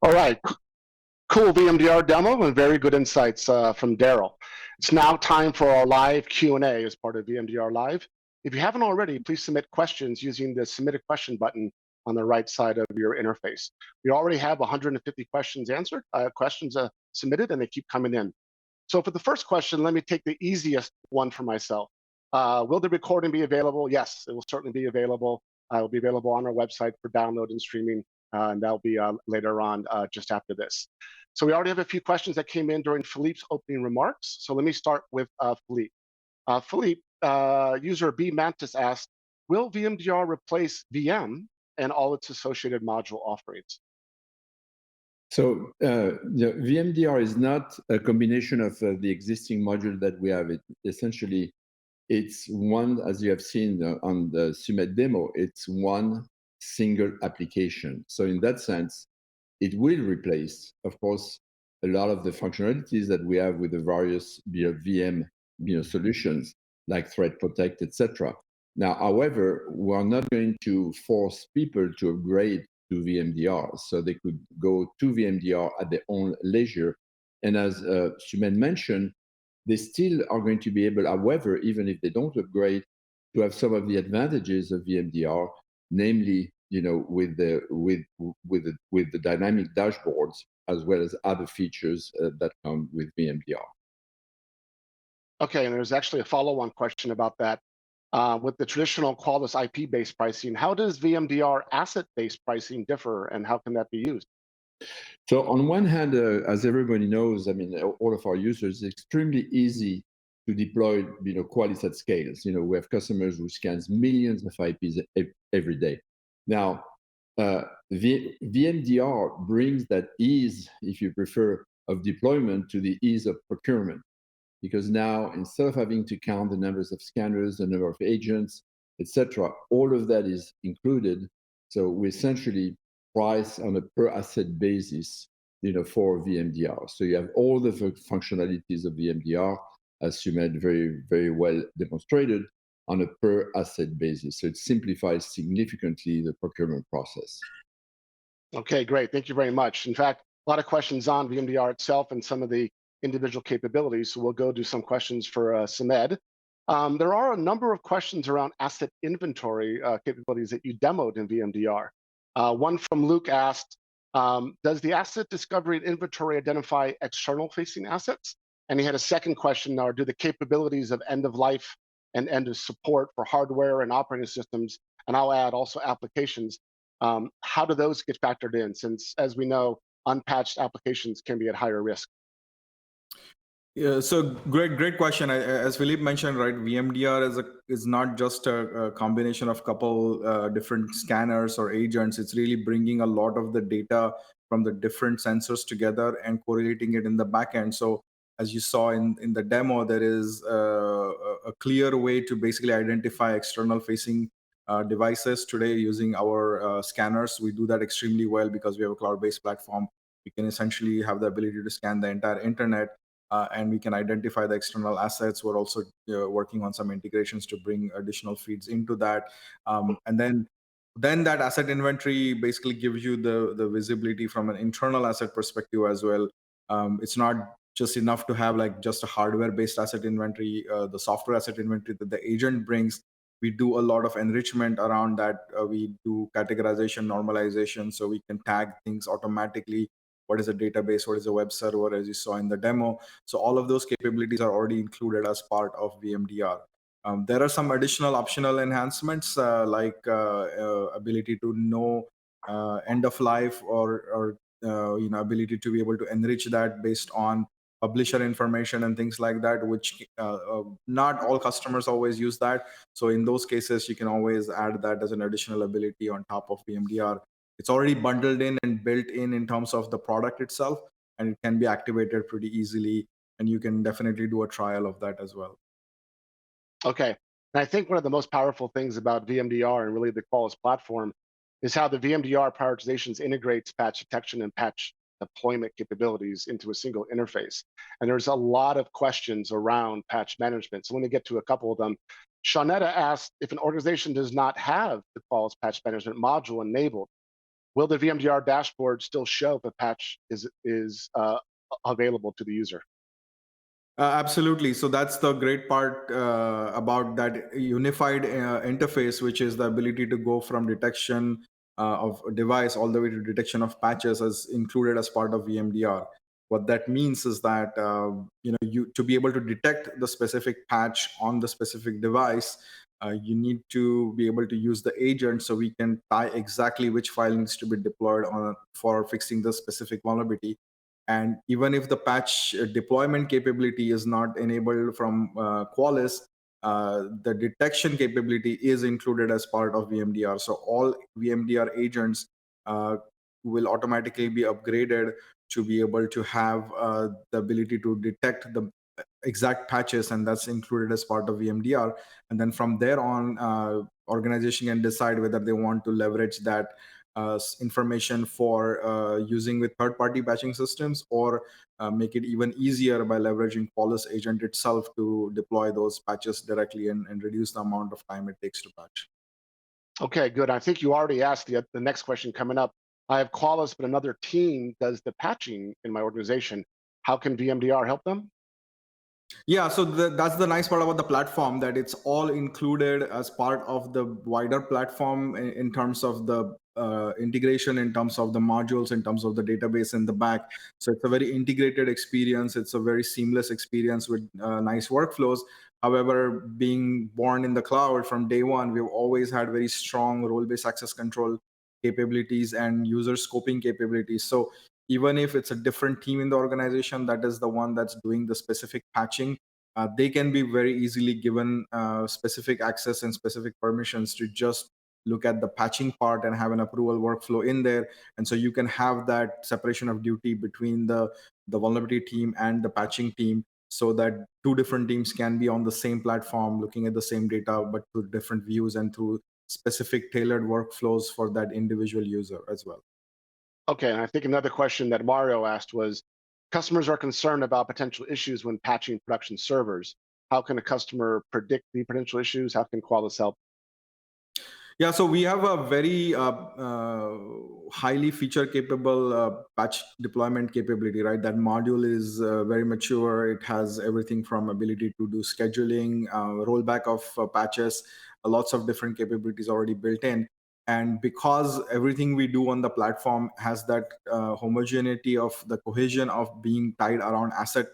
All right, cool VMDR demo and very good insights from Daryl. It's now time for our live Q&A as part of VMDR Live. If you haven't already, please submit questions using the Submit a Question button on the right side of your interface. We already have 150 questions answered, submitted, and they keep coming in. So for the first question, let me take the easiest one for myself. Will the recording be available? Yes, it will certainly be available. It will be available on our website for download and streaming, and that'll be later on just after this. So we already have a few questions that came in during Philippe's opening remarks. So let me start with Philippe. Philippe, user B Mantis asked, will VMDR replace VM and all its associated module offerings? So the VMDR is not a combination of the existing module that we have. Essentially, it's one, as you have seen on the Sumedh demo, it's one single application. So in that sense, it will replace, of course, a lot of the functionalities that we have with the various VM solutions like Threat Protect, etc. Now, however, we're not going to force people to upgrade to VMDR, so they could go to VMDR at their own leisure. And as Sumedh mentioned, they still are going to be able, however, even if they don't upgrade, to have some of the advantages of VMDR, namely, with the dynamic dashboards, as well as other features that come with VMDR. Okay, and there's actually a follow-on question about that. With the traditional Qualys IP-based pricing, how does VMDR asset-based pricing differ, and how can that be used? So on one hand, as everybody knows, I mean, all of our users, it's extremely easy to deploy, Qualys at scales. We have customers who scans millions of IPs every day. Now, VMDR brings that ease, if you prefer, of deployment to the ease of procurement. Because now, instead of having to count the numbers of scanners, the number of agents, etc., all of that is included. So we essentially price on a per asset basis, for VMDR. So you have all the functionalities of VMDR, as Sumedh very, very well demonstrated, on a per asset basis. So it simplifies significantly the procurement process. Okay, great. Thank you very much. In fact, a lot of questions on VMDR itself and some of the individual capabilities. So we'll go do some questions for Sumedh. There are a number of questions around asset inventory capabilities that you demoed in VMDR. One from Luke asked, does the asset discovery and inventory identify external facing assets? And he had a second question, do the capabilities of end of life and end of support for hardware and operating systems, and I'll add also applications, how do those get factored in, since, as we know, unpatched applications can be at higher risk? Yeah, so great question. As Philippe mentioned, right, VMDR is not just a combination of couple different scanners or agents. It's really bringing a lot of the data from the different sensors together and correlating it in the backend. So as you saw in the demo, there is a clear way to basically identify external facing devices today using our scanners. We do that extremely well because we have a cloud-based platform. We can essentially have the ability to scan the entire internet. And we can identify the external assets. We're also working on some integrations to bring additional feeds into that. And then that asset inventory basically gives you the visibility from an internal asset perspective as well. It's not just enough to have like just a hardware-based asset inventory, the software asset inventory that the agent brings. We do a lot of enrichment around that. We do categorization, normalization, so we can tag things automatically. What is a database? What is a web server, as you saw in the demo? So all of those capabilities are already included as part of VMDR. There are some additional optional enhancements like ability to know end of life or ability to be able to enrich that based on publisher information and things like that, which not all customers always use that. So in those cases, you can always add that as an additional ability on top of VMDR. It's already bundled in and built in terms of the product itself, and it can be activated pretty easily. And you can definitely do a trial of that as well. Okay. And I think one of the most powerful things about VMDR and really the Qualys platform is how the VMDR prioritizations integrates patch detection and patch deployment capabilities into a single interface. And there's a lot of questions around patch management. So let me get to a couple of them. Shawnetta asked, if an organization does not have the Qualys patch management module enabled, will the VMDR dashboard still show if a patch is available to the user? Absolutely. So that's the great part about that unified interface, which is the ability to go from detection of a device all the way to detection of patches as included as part of VMDR. What that means is that you to be able to detect the specific patch on the specific device, you need to be able to use the agent so we can tie exactly which file needs to be deployed on for fixing the specific vulnerability. And even if the patch deployment capability is not enabled from Qualys, the detection capability is included as part of VMDR. So all VMDR agents will automatically be upgraded to be able to have the ability to detect the exact patches, and that's included as part of VMDR. And then from there on, organization can decide whether they want to leverage that information for using with third-party patching systems, or make it even easier by leveraging Qualys agent itself to deploy those patches directly and reduce the amount of time it takes to patch. Okay, good. I think you already asked the next question coming up. I have Qualys, but another team does the patching in my organization. How can VMDR help them? Yeah, so that's the nice part about the platform, that it's all included as part of the wider platform in terms of the integration, in terms of the modules, in terms of the database in the back. So it's a very integrated experience. It's a very seamless experience with nice workflows. However, being born in the cloud from day one, we've always had very strong role-based access control capabilities and user scoping capabilities. So even if it's a different team in the organization that is the one that's doing the specific patching, they can be very easily given specific access and specific permissions to just look at the patching part and have an approval workflow in there. And so you can have that separation of duty between the vulnerability team and the patching team, so that two different teams can be on the same platform looking at the same data, but through different views and through specific tailored workflows for that individual user as well. Okay, and I think another question that Mario asked was, customers are concerned about potential issues when patching production servers. How can a customer predict the potential issues? How can Qualys help? Yeah, so we have a very highly feature capable patch deployment capability, right? That module is very mature. It has everything from ability to do scheduling, rollback of patches, lots of different capabilities already built in. And because everything we do on the platform has that homogeneity of the cohesion of being tied around asset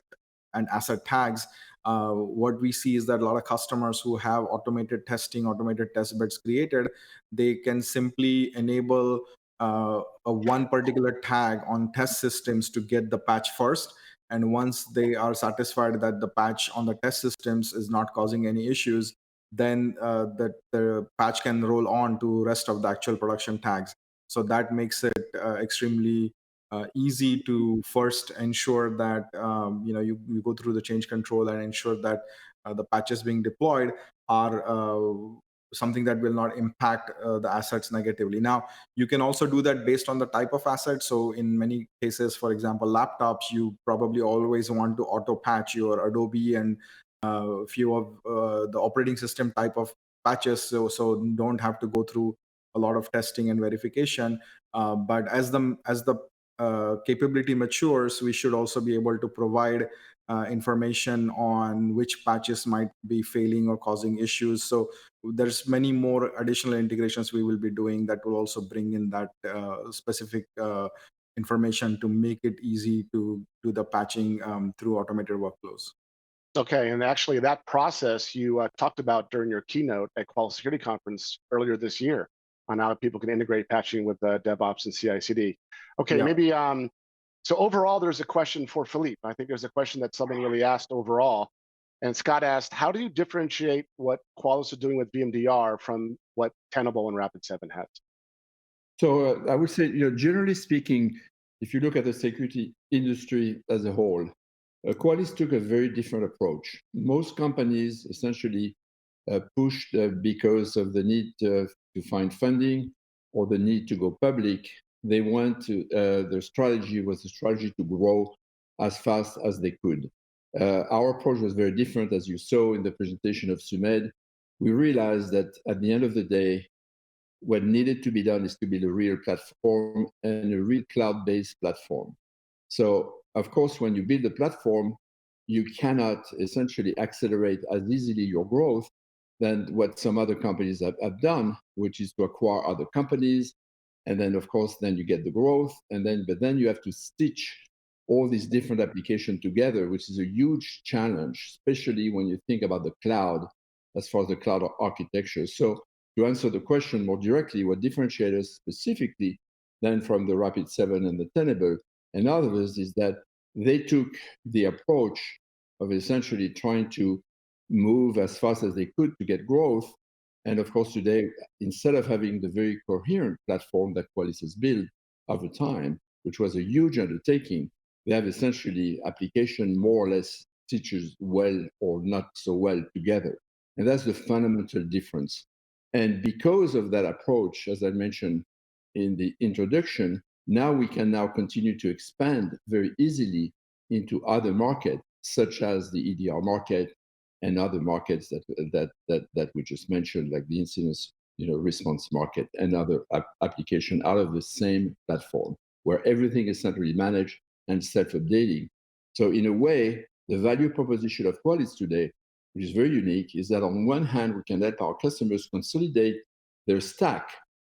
and asset tags, what we see is that a lot of customers who have automated testing, automated test beds created, they can simply enable a one particular tag on test systems to get the patch first. And once they are satisfied that the patch on the test systems is not causing any issues, then the patch can roll on to rest of the actual production tags. So that makes it extremely easy to first ensure that you go through the change control and ensure that the patches being deployed are something that will not impact the assets negatively. Now, you can also do that based on the type of asset. So in many cases, for example, laptops, you probably always want to auto patch your Adobe and a few of the operating system type of patches, so don't have to go through a lot of testing and verification. But as the capability matures, we should also be able to provide information on which patches might be failing or causing issues. So there's many more additional integrations we will be doing that will also bring in that specific information to make it easy to do the patching through automated workflows. Okay, and actually that process you talked about during your keynote at Qualys Security Conference earlier this year on how people can integrate patching with DevOps and CI/CD. Okay, Yeah. maybe, so overall there's a question for Philippe. I think there's a question that someone really asked overall. And Scott asked, how do you differentiate what Qualys is doing with VMDR from what Tenable and Rapid7 has? So I would say, generally speaking, if you look at the security industry as a whole, Qualys took a very different approach. Most companies essentially pushed because of the need to find funding or the need to go public. They went to, their strategy was a strategy to grow as fast as they could. Our approach was very different, as you saw in the presentation of Sumedh. We realized that at the end of the day, what needed to be done is to build a real platform and a real cloud-based platform. So, of course, when you build a platform, you cannot essentially accelerate as easily your growth than what some other companies have done, which is to acquire other companies. And then, of course, then you get the growth. But then you have to stitch all these different applications together, which is a huge challenge, especially when you think about the cloud, as far as the cloud architecture. So to answer the question more directly, what differentiates us specifically then from the Rapid7 and the Tenable and others is that they took the approach of essentially trying to move as fast as they could to get growth. And of course, today, instead of having the very coherent platform that Qualys has built over time, which was a huge undertaking, they have essentially application more or less stitches well or not so well together. And that's the fundamental difference. And because of that approach, as I mentioned in the introduction, now we can now continue to expand very easily into other markets, such as the EDR market and other markets that we just mentioned, like the incident response market and other application out of the same platform, where everything is centrally managed and self-updating. So in a way, the value proposition of Qualys today, which is very unique, is that on one hand, we can help our customers consolidate their stack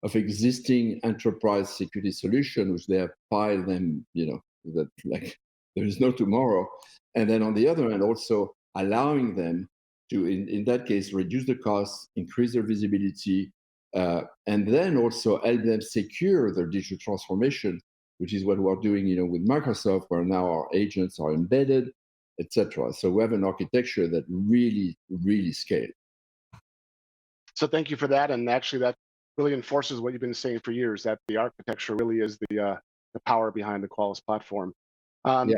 of existing enterprise security solution, which they have piled them, that like there is no tomorrow. And then on the other hand, also allowing them to, in that case, reduce the costs, increase their visibility, and then also help them secure their digital transformation, which is what we're doing, with Microsoft, where now our agents are embedded, etc. So we have an architecture that really, really scales. So thank you for that. And actually, that really enforces what you've been saying for years, that the architecture really is the power behind the Qualys platform.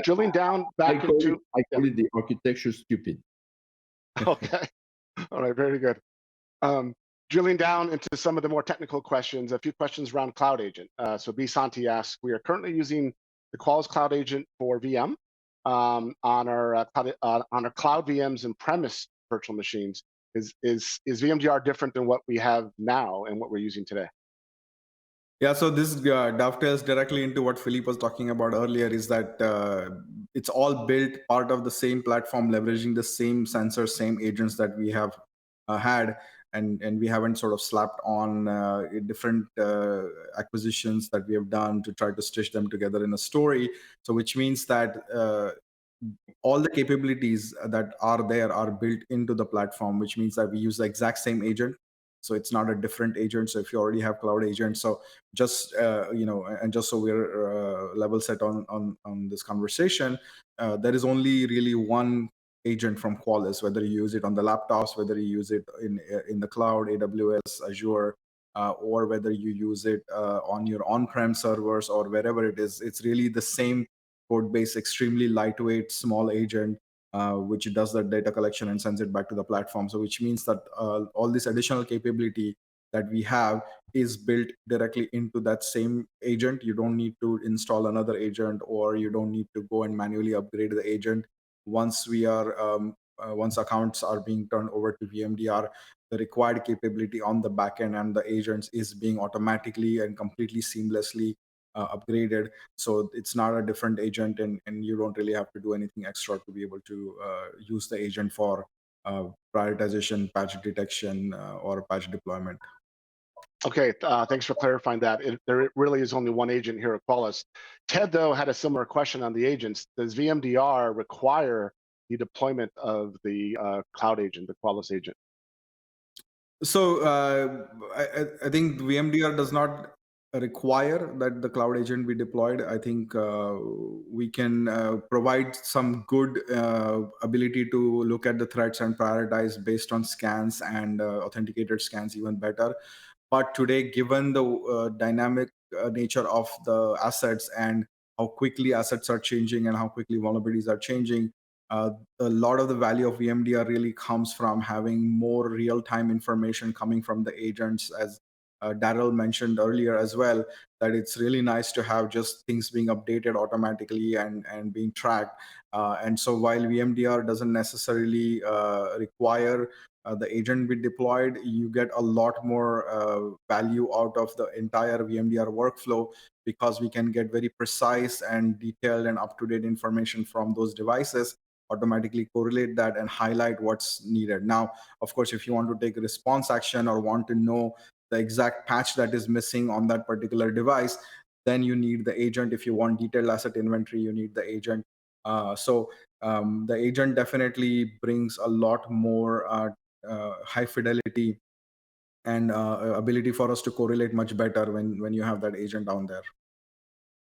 Drilling down back into... I call it the architecture stupid. Okay. All right, very good. Drilling down into some of the more technical questions, a few questions around Cloud Agent. So B. Santi asks, we are currently using the Qualys Cloud Agent for VM on our cloud VMs and premise virtual machines. Is VMDR different than what we have now and what we're using today? Yeah, so this dovetails directly into what Philippe was talking about earlier, is that it's all built part of the same platform, leveraging the same sensors, same agents that we have had, and we haven't sort of slapped on different acquisitions that we have done to try to stitch them together in a story. So which means that all the capabilities that are there are built into the platform, which means that we use the exact same agent. So it's not a different agent. So if you already have Cloud Agent, so just and just so we're level set on this conversation, there is only really one agent from Qualys, whether you use it on the laptops, whether you use it in the cloud, AWS, Azure, or whether you use it on your on-prem servers or wherever it is. It's really the same code base, extremely lightweight, small agent, which does the data collection and sends it back to the platform. So which means that all this additional capability that we have is built directly into that same agent. You don't need to install another agent, or you don't need to go and manually upgrade the agent. Once accounts are being turned over to VMDR, the required capability on the backend and the agents is being automatically and completely seamlessly upgraded. So it's not a different agent, and you don't really have to do anything extra to be able to use the agent for prioritization, patch detection, or patch deployment. Okay, thanks for clarifying that. There really is only one agent here at Qualys. Ted, though, had a similar question on the agents. Does VMDR require the deployment of the Cloud Agent, the Qualys agent? So I think VMDR does not require that the Cloud Agent be deployed. I think we can provide some good ability to look at the threats and prioritize based on scans and authenticated scans even better. But today, given the dynamic nature of the assets and how quickly assets are changing and how quickly vulnerabilities are changing, a lot of the value of VMDR really comes from having more real-time information coming from the agents, as Daryl mentioned earlier as well, that it's really nice to have just things being updated automatically and being tracked. And so while VMDR doesn't necessarily require the agent we deployed, you get a lot more value out of the entire VMDR workflow, because we can get very precise and detailed and up-to-date information from those devices, automatically correlate that and highlight what's needed. Now, of course, if you want to take a response action or want to know the exact patch that is missing on that particular device, then you need the agent. If you want detailed asset inventory, you need the agent. The agent definitely brings a lot more high fidelity and ability for us to correlate much better when you have that agent down there.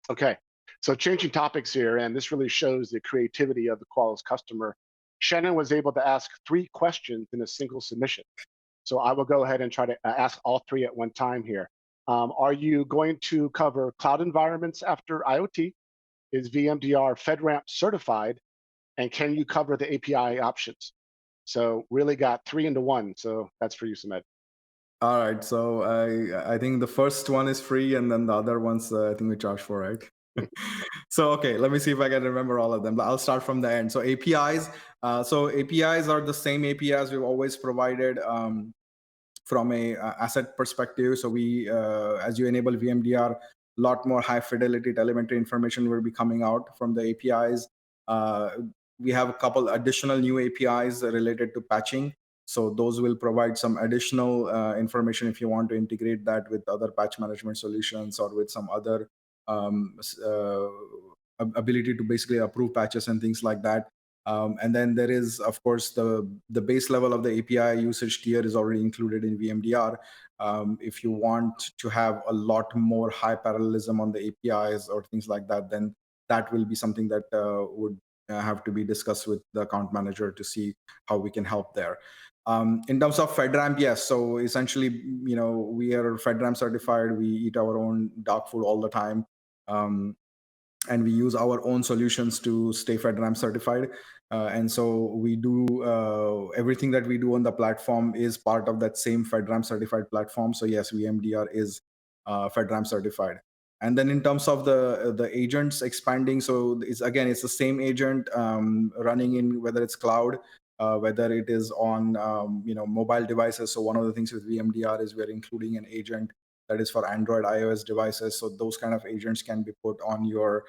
Okay, so changing topics here, and this really shows the creativity of the Qualys customer. Shannon was able to ask 3 questions in a single submission. So I will go ahead and try to ask all 3 at one time here. Are you going to cover cloud environments after IoT? Is VMDR FedRAMP certified? And can you cover the API options? So really got 3 into 1. So that's for you, Sumedh. All right, so I think the first one is free, and then the other ones I think we charge for, right? So okay, let me see if I can remember all of them. I'll start from the end. So APIs. So APIs are the same APIs we've always provided from a asset perspective. So we, as you enable VMDR, a lot more high fidelity telemetry information will be coming out from the APIs. We have a couple additional new APIs related to patching. So those will provide some additional information if you want to integrate that with other patch management solutions or with some other ability to basically approve patches and things like that. And then there is, of course, the base level of the API usage tier is already included in VMDR. If you want to have a lot more high parallelism on the APIs or things like that, then that will be something that would have to be discussed with the account manager to see how we can help there. In terms of FedRAMP, yes. So essentially, we are FedRAMP certified. We eat our own dog food all the time. And we use our own solutions to stay FedRAMP certified. And so we do everything that we do on the platform is part of that same FedRAMP certified platform. So yes, VMDR is FedRAMP certified. And then in terms of the agents expanding, so it's the same agent running in whether it's cloud, whether it is on mobile devices. So one of the things with VMDR is we're including an agent that is for Android, iOS devices. So those kind of agents can be put on your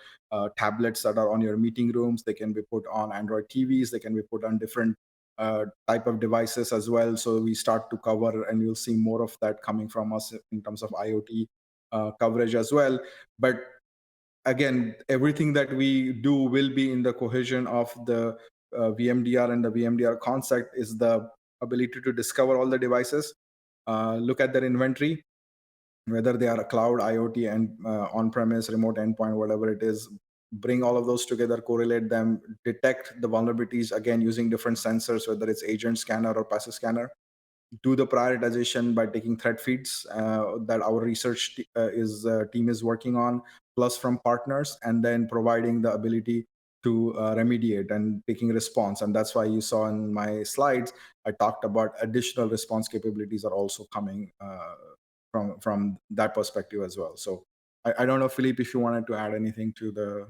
tablets that are on your meeting rooms. They can be put on Android TVs. They can be put on different type of devices as well. So we start to cover, and you'll see more of that coming from us in terms of IoT coverage as well. But again, everything that we do will be in the cohesion of the VMDR, and the VMDR concept is the ability to discover all the devices, look at their inventory, whether they are a cloud, IoT, and on-premise, remote endpoint, whatever it is, bring all of those together, correlate them, detect the vulnerabilities, again, using different sensors, whether it's agent scanner or passive scanner, do the prioritization by taking threat feeds that our research team is working on, plus from partners, and then providing the ability to remediate and taking response. And that's why you saw in my slides, I talked about additional response capabilities are also coming from that perspective as well. So I don't know, Philippe, if you wanted to add anything to the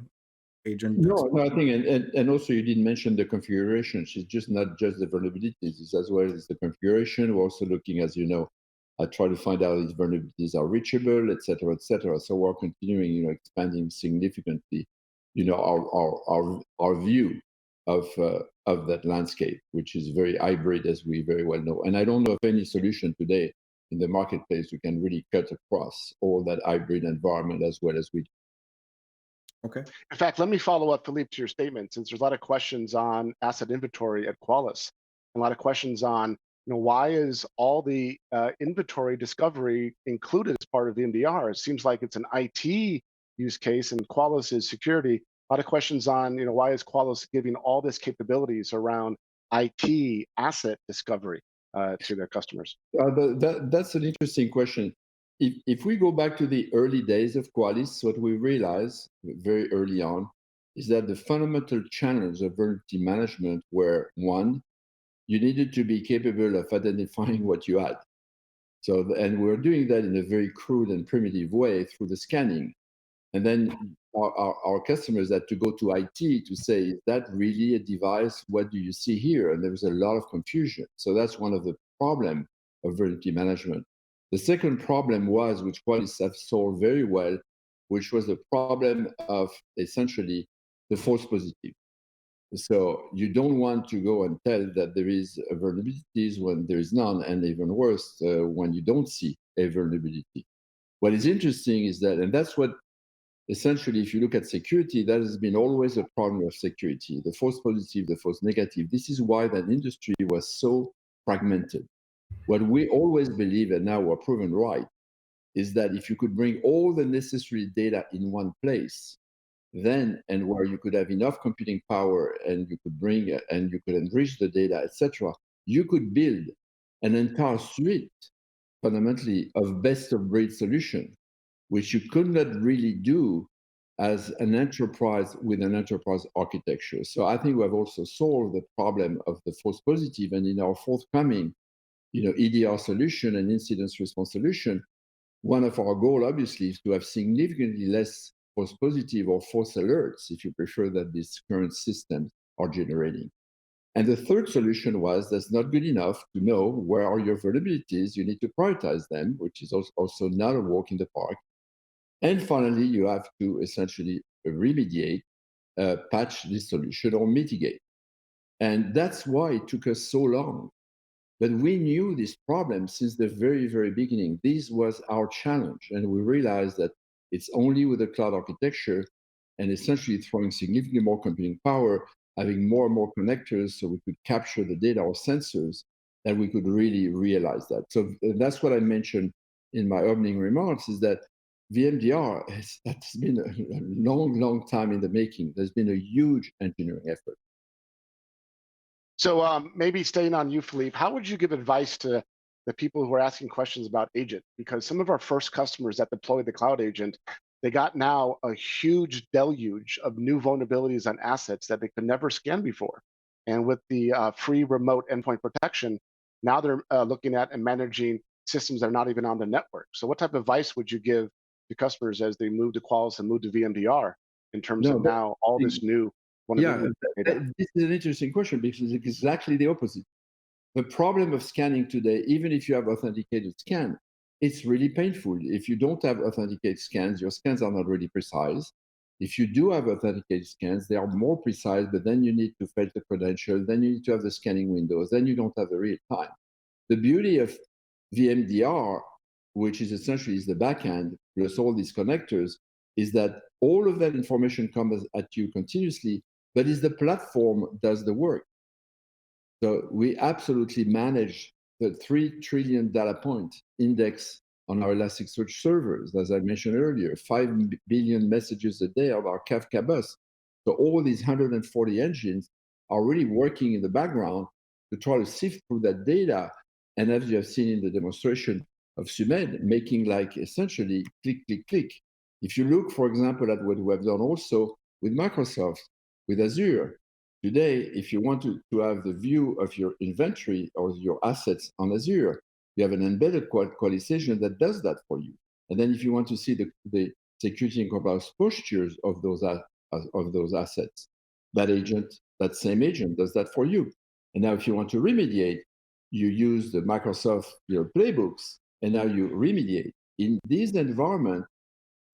agent. No, I think, and also you didn't mention the configurations. It's just not just the vulnerabilities, it's as well as the configuration. We're also looking, as you know, I try to find out if vulnerabilities are reachable, et cetera, et cetera. So we're continuing, expanding significantly, our view of that landscape, which is very hybrid, as we very well know. And I don't know of any solution today in the marketplace who can really cut across all that hybrid environment as well as we do. Okay. In fact, let me follow up, Philippe, to your statement, since there's a lot of questions on asset inventory at Qualys, and a lot of questions on, why is all the inventory discovery included as part of VMDR? It seems like it's an IT use case, and Qualys is security. A lot of questions on, why is Qualys giving all this capabilities around IT asset discovery to their customers? That's an interesting question. If we go back to the early days of Qualys, what we realized very early on is that the fundamental challenge of vulnerability management were, one, you needed to be capable of identifying what you had. And we're doing that in a very crude and primitive way through the scanning. And then our customers had to go to IT to say, is that really a device? What do you see here? And there was a lot of confusion. So that's one of the problems of vulnerability management. The second problem was, which Qualys have solved very well, which was the problem of essentially the false positive. So you don't want to go and tell that there is a vulnerabilities when there is none, and even worse, when you don't see a vulnerability. What is interesting is that, and that's what essentially, if you look at security, that has been always a problem of security, the false positive, the false negative. This is why that industry was so fragmented. What we always believe, and now we're proven right, is that if you could bring all the necessary data in one place, then, and where you could have enough computing power and you could bring and you could enrich the data, etc., you could build an entire suite fundamentally of best of breed solution, which you could not really do as an enterprise with an enterprise architecture. So I think we have also solved the problem of the false positive, and in our forthcoming EDR solution and incident response solution, one of our goals obviously is to have significantly less false positive or false alerts, if you prefer, that these current systems are generating. And the third solution was that's not good enough to know where are your vulnerabilities. You need to prioritize them, which is also not a walk in the park. And finally, you have to essentially remediate, patch this solution or mitigate. And that's why it took us so long. But we knew this problem since the very, very beginning. This was our challenge. And we realized that it's only with the cloud architecture and essentially throwing significantly more computing power, having more and more connectors so we could capture the data or sensors, that we could really realize that. So that's what I mentioned in my opening remarks, is that VMDR has been a long, long time in the making. There's been a huge engineering effort. So maybe staying on you, Philippe, how would you give advice to the people who are asking questions about agent? Because some of our first customers that deployed the cloud agent, they got now a huge deluge of new vulnerabilities on assets that they could never scan before. And with the free remote endpoint protection, now they're looking at and managing systems that are not even on the network. So what type of advice would you give to customers as they move to Qualys and move to VMDR in terms of now all this new vulnerability data? This is an interesting question because it's exactly the opposite. The problem of scanning today, even if you have authenticated scan, it's really painful. If you don't have authenticated scans, your scans are not really precise. If you do have authenticated scans, they are more precise, but then you need to fetch the credential, then you need to have the scanning windows, then you don't have the real time. The beauty of VMDR, which is essentially the backend plus all these connectors, is that all of that information comes at you continuously, but is the platform does the work. So we absolutely manage the 3 trillion data point index on our Elasticsearch servers, as I mentioned earlier, 5 billion messages a day of our Kafka bus. So all these 140 engines are really working in the background to try to sift through that data. And as you have seen in the demonstration of Sumedh, making like essentially click, click, click. If you look, for example, at what we have done also with Microsoft, with Azure, today, if you want to have the view of your inventory or your assets on Azure, you have an embedded Qualys agent that does that for you. And then if you want to see the security and compliance postures of those assets, that same agent does that for you. And now if you want to remediate, you use the Microsoft playbooks, and now you remediate. In this environment,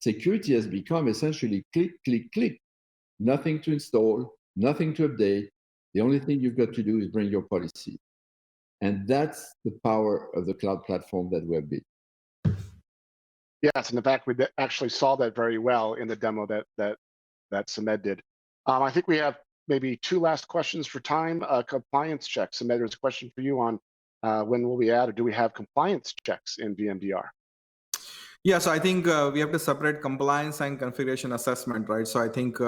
security has become essentially click, click, click. Nothing to install, nothing to update. The only thing you've got to do is bring your policy. And that's the power of the cloud platform that we have built. Yes, and in fact, we actually saw that very well in the demo that Sumedh did. I think we have maybe 2 last questions for time. Compliance checks. Sumedh, there's a question for you on when will we add, or do we have compliance checks in VMDR? Yes, I think we have to separate compliance and configuration assessment, right? So I think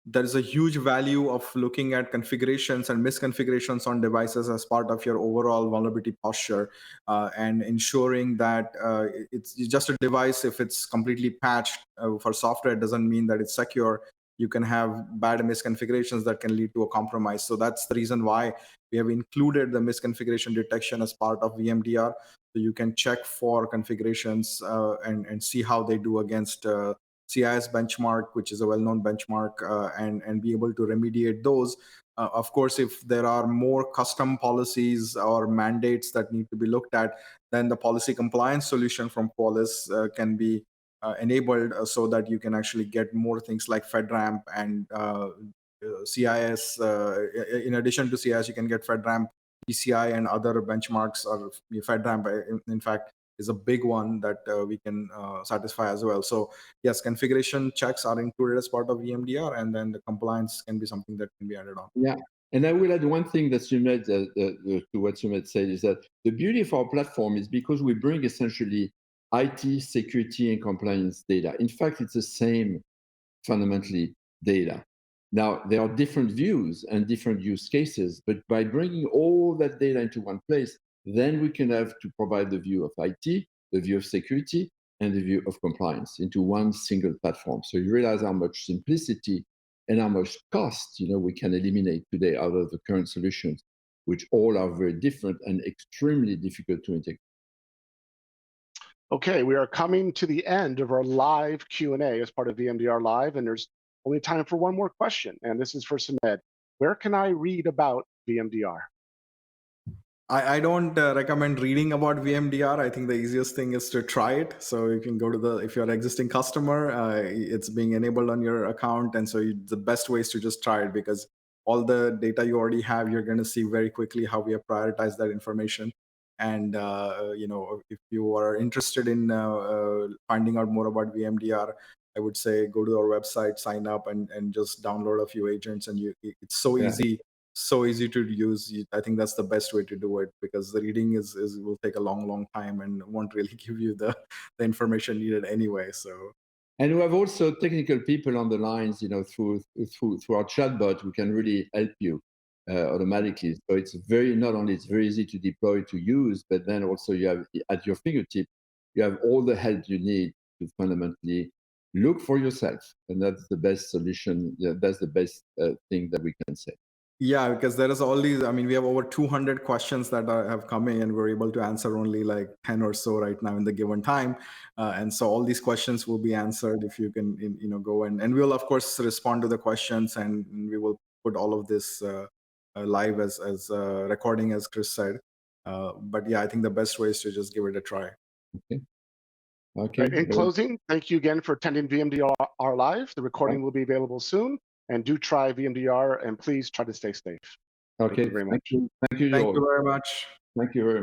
there is a huge value of looking at configurations and misconfigurations on devices as part of your overall vulnerability posture, and ensuring that it's just a device. If it's completely patched for software, it doesn't mean that it's secure. You can have bad misconfigurations that can lead to a compromise. So that's the reason why we have included the misconfiguration detection as part of VMDR. So you can check for configurations and see how they do against CIS benchmark, which is a well-known benchmark, and be able to remediate those. Of course, if there are more custom policies or mandates that need to be looked at, then the policy compliance solution from Qualys can be enabled so that you can actually get more things like FedRAMP and CIS. In addition to CIS, you can get FedRAMP, PCI, and other benchmarks, or FedRAMP, in fact, is a big one that we can satisfy as well. So yes, configuration checks are included as part of VMDR, and then the compliance can be something that can be added on. Yeah, and I will add one thing that Sumedh, to what Sumedh said, is that the beauty of our platform is because we bring essentially IT, security, and compliance data. In fact, it's the same fundamentally data. Now, there are different views and different use cases, but by bringing all that data into one place, then we can have to provide the view of IT, the view of security, and the view of compliance into one single platform. So you realize how much simplicity and how much cost we can eliminate today out of the current solutions, which all are very different and extremely difficult to integrate. Okay, we are coming to the end of our live Q&A as part of VMDR Live, and there's only time for one more question, and this is for Sumedh. Where can I read about VMDR? I don't recommend reading about VMDR. I think the easiest thing is to try it. So you can go to if you're an existing customer, it's being enabled on your account. And so the best way is to just try it, because all the data you already have, you're going to see very quickly how we have prioritized that information. And if you are interested in finding out more about VMDR, I would say go to our website, sign up, and just download a few agents. And it's so easy. So easy to use. I think that's the best way to do it, because the reading will take a long time and won't really give you the information needed anyway. So, and we have also technical people on the lines, through our chatbot, who can really help you automatically. So it's not only it's very easy to deploy, to use, but then also you have at your fingertip, you have all the help you need to fundamentally look for yourself, and that's the best solution. That's the best thing that we can say. Yeah, because there is all these, we have over 200 questions that have come in, and we're able to answer only like 10 or so right now in the given time. And so all these questions will be answered if you can, go and we'll of course respond to the questions, and we will put all of this live as recording, as Chris said. But yeah, I think the best way is to just give it a try. Okay. Right, in closing, thank you again for attending VMDR Live. The recording will be available soon. And do try VMDR, and please try to stay safe. Okay. Thank you very much. Thank you. Thank you very much. Thank you very much.